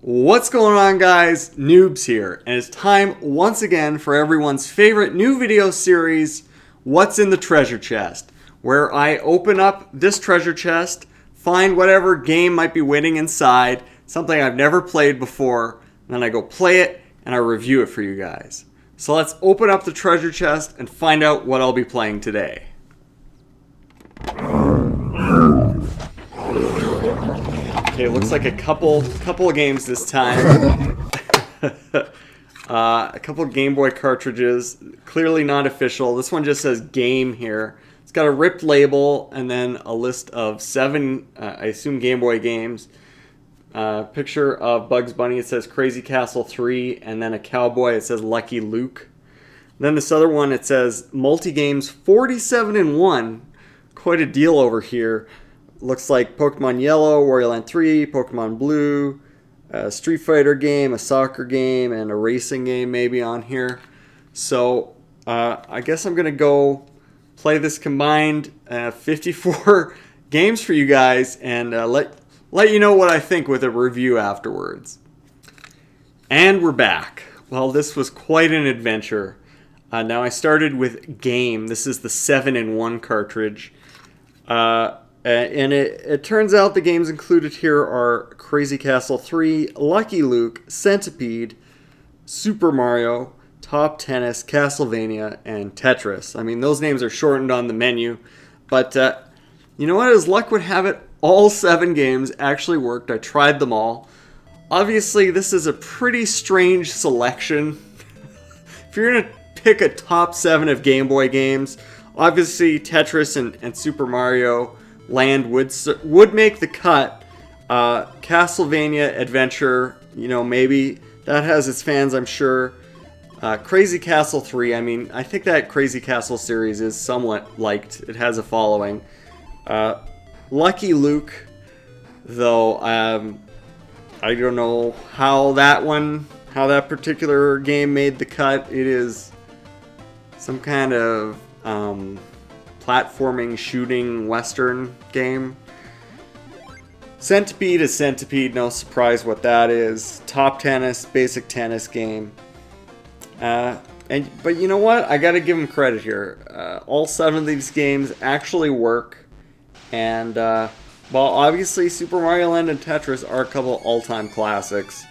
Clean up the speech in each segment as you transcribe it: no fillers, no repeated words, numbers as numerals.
What's going on, guys? Noobs here, and it's time once again for everyone's favorite new video series, What's in the Treasure Chest, where I open up this treasure chest, find whatever game might be waiting inside, something I've never played before, and then I go play it and I review it for you guys. So let's open up the treasure chest and find out what I'll be playing today. Okay, looks like a couple of games this time. A couple of Game Boy cartridges, clearly not official. This one just says game here. It's got a ripped label and then a list of 7, I assume Game Boy games. Picture of Bugs Bunny, it says Crazy Castle 3, and then a cowboy, it says Lucky Luke. And then this other one, it says multi-games 47 in 1. Quite a deal over here. Looks like Pokemon Yellow, Wario Land 3, Pokemon Blue, a Street Fighter game, a soccer game, and a racing game maybe on here. So I guess I'm going to go play this combined 54 games for you guys and let you know what I think with a review afterwards. And we're back. Well, this was quite an adventure. Now I started with game. This is the 7-in-1 cartridge. And it turns out the games included here are Crazy Castle 3, Lucky Luke, Centipede, Super Mario, Top Tennis, Castlevania, and Tetris. I mean, those names are shortened on the menu. But you know what? As luck would have it, all 7 games actually worked. I tried them all. Obviously, this is a pretty strange selection. If you're going to pick a top 7 of Game Boy games, obviously Tetris and Super Mario Land would make the cut. Castlevania Adventure, you know, maybe that has its fans, I'm sure. Crazy Castle 3, I mean, I think that Crazy Castle series is somewhat liked. It has a following. Lucky Luke, though, I don't know how that particular game made the cut. It is some kind of platforming, shooting, western game. Centipede is Centipede, no surprise what that is. Top Tennis, basic tennis game. But you know what? I gotta give them credit here. All 7 of these games actually work. And, well, obviously Super Mario Land and Tetris are a couple all-time classics.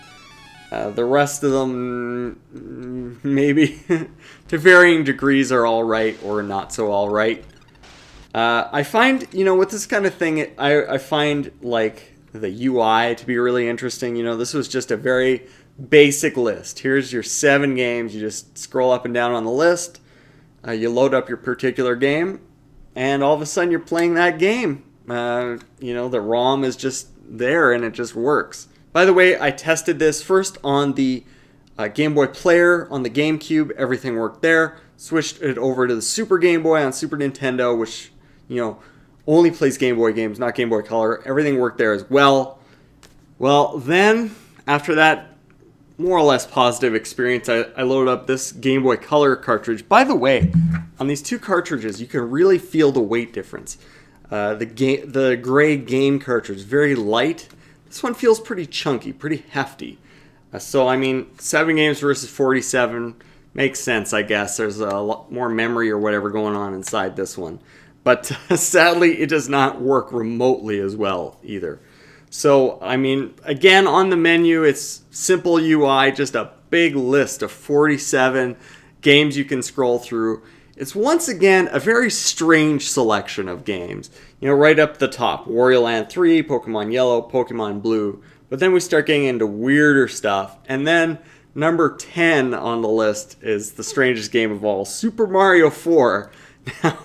The rest of them, maybe, to varying degrees, are alright or not so alright. I find, you know, with this kind of thing, I find, like, the UI to be really interesting. You know, this was just a very basic list. Here's your 7 games. You just scroll up and down on the list. You load up your particular game, and all of a sudden you're playing that game. You know, the ROM is just there, and it just works. By the way, I tested this first on the Game Boy Player on the GameCube. Everything worked there. Switched it over to the Super Game Boy on Super Nintendo, which, you know, only plays Game Boy games, not Game Boy Color. Everything worked there as well. Well, then, after that more or less positive experience, I loaded up this Game Boy Color cartridge. By the way, on these 2 cartridges, you can really feel the weight difference. The gray game cartridge, very light. This one feels pretty chunky, pretty hefty. So, I mean, 7 games versus 47 makes sense, I guess. There's a lot more memory or whatever going on inside this one. But sadly, it does not work remotely as well either. So, I mean, again, on the menu, it's simple UI, just a big list of 47 games you can scroll through. It's once again a very strange selection of games. You know, right up the top, Wario Land 3, Pokemon Yellow, Pokemon Blue. But then we start getting into weirder stuff. And then number 10 on the list is the strangest game of all, Super Mario 4. Now,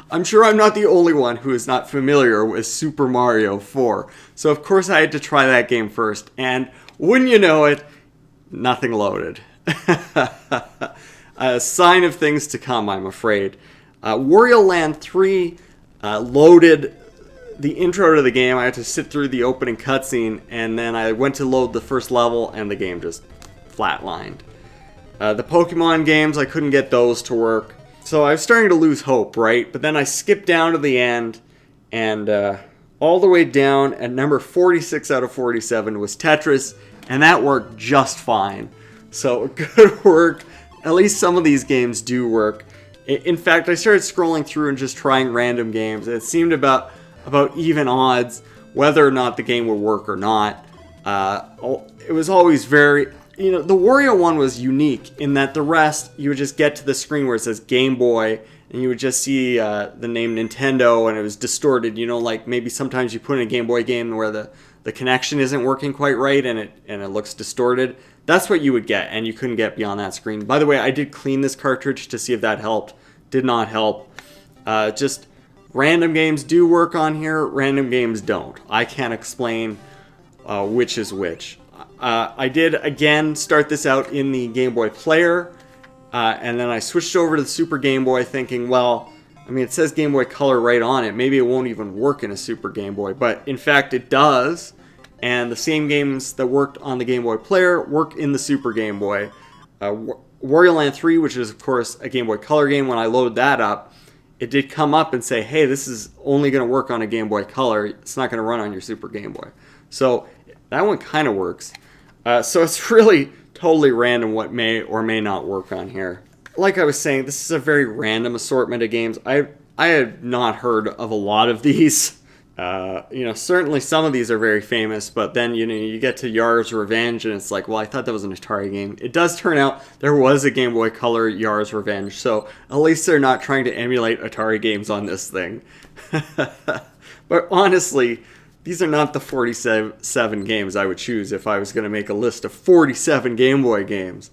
I'm sure I'm not the only one who is not familiar with Super Mario 4. So of course I had to try that game first. And wouldn't you know it, nothing loaded. A sign of things to come, I'm afraid. Wario Land 3 loaded the intro to the game. I had to sit through the opening cutscene, and then I went to load the first level, and the game just flatlined. The Pokemon games, I couldn't get those to work. So I was starting to lose hope, right? But then I skipped down to the end, and All the way down at number 46 out of 47 was Tetris, and that worked just fine. So good work. At least some of these games do work. In fact, I started scrolling through and just trying random games. It seemed about even odds whether or not the game would work or not. It was always very... the Wario one was unique in that the rest, you would just get to the screen where it says Game Boy, and you would just see the name Nintendo, and it was distorted. Like maybe sometimes you put in a Game Boy game where the connection isn't working quite right, and it looks distorted. That's what you would get, and you couldn't get beyond that screen. By the way, I did clean this cartridge to see if that helped. Did not help. Just random games do work on here, random games don't. I can't explain which is which. I did, again, start this out in the Game Boy player, and then I switched over to the Super Game Boy thinking, well, it says Game Boy Color right on it. Maybe it won't even work in a Super Game Boy, but in fact it does. And the same games that worked on the Game Boy player work in the Super Game Boy. Wario Land 3, which is, of course, a Game Boy Color game, when I load that up, it did come up and say, hey, this is only going to work on a Game Boy Color. It's not going to run on your Super Game Boy. So that one kind of works. So it's really totally random what may or may not work on here. Like I was saying, this is a very random assortment of games. I had not heard of a lot of these. Certainly some of these are very famous, but then, you get to Yar's Revenge, and it's like, well, I thought that was an Atari game. It does turn out there was a Game Boy Color Yar's Revenge, so at least they're not trying to emulate Atari games on this thing. But honestly, these are not the 47 games I would choose if I was going to make a list of 47 Game Boy games.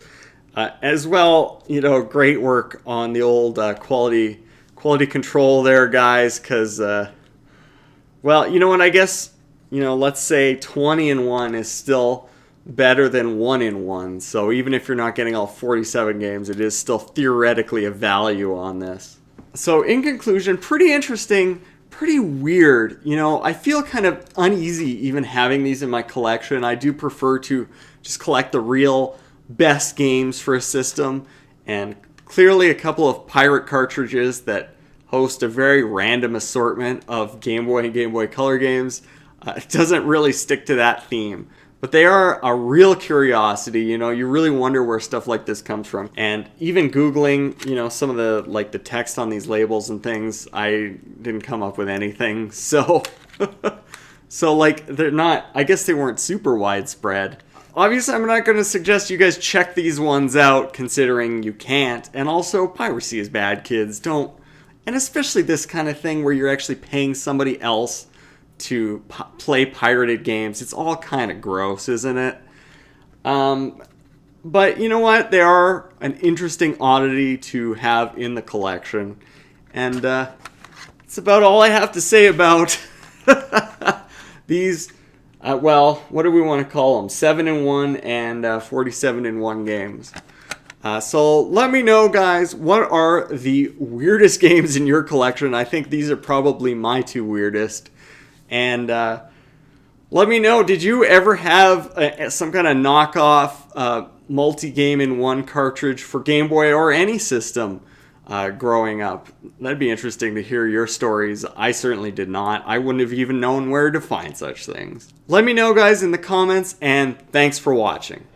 As well, great work on the old quality control there, guys, because... well, you know what, I guess, let's say 20-in-1 is still better than 1-in-1. So even if you're not getting all 47 games, it is still theoretically a value on this. So in conclusion, pretty interesting, pretty weird. I feel kind of uneasy even having these in my collection. I do prefer to just collect the real best games for a system. And clearly a couple of pirate cartridges that host a very random assortment of Game Boy and Game Boy Color games. It doesn't really stick to that theme, but they are a real curiosity. You really wonder where stuff like this comes from. And even Googling, some of the text on these labels and things, I didn't come up with anything. So, they're not, I guess they weren't super widespread. Obviously, I'm not going to suggest you guys check these ones out, considering you can't. And also, piracy is bad, kids. Don't. And especially this kind of thing where you're actually paying somebody else to play pirated games. It's all kind of gross, isn't it? But you know what? They are an interesting oddity to have in the collection. And that's about all I have to say about these, what do we want to call them? 7-in-1 and 47-in-1 games. So let me know, guys, what are the weirdest games in your collection? I think these are probably my two weirdest. And let me know, did you ever have some kind of knockoff multi-game-in-one cartridge for Game Boy or any system growing up? That'd be interesting to hear your stories. I certainly did not. I wouldn't have even known where to find such things. Let me know, guys, in the comments, and thanks for watching.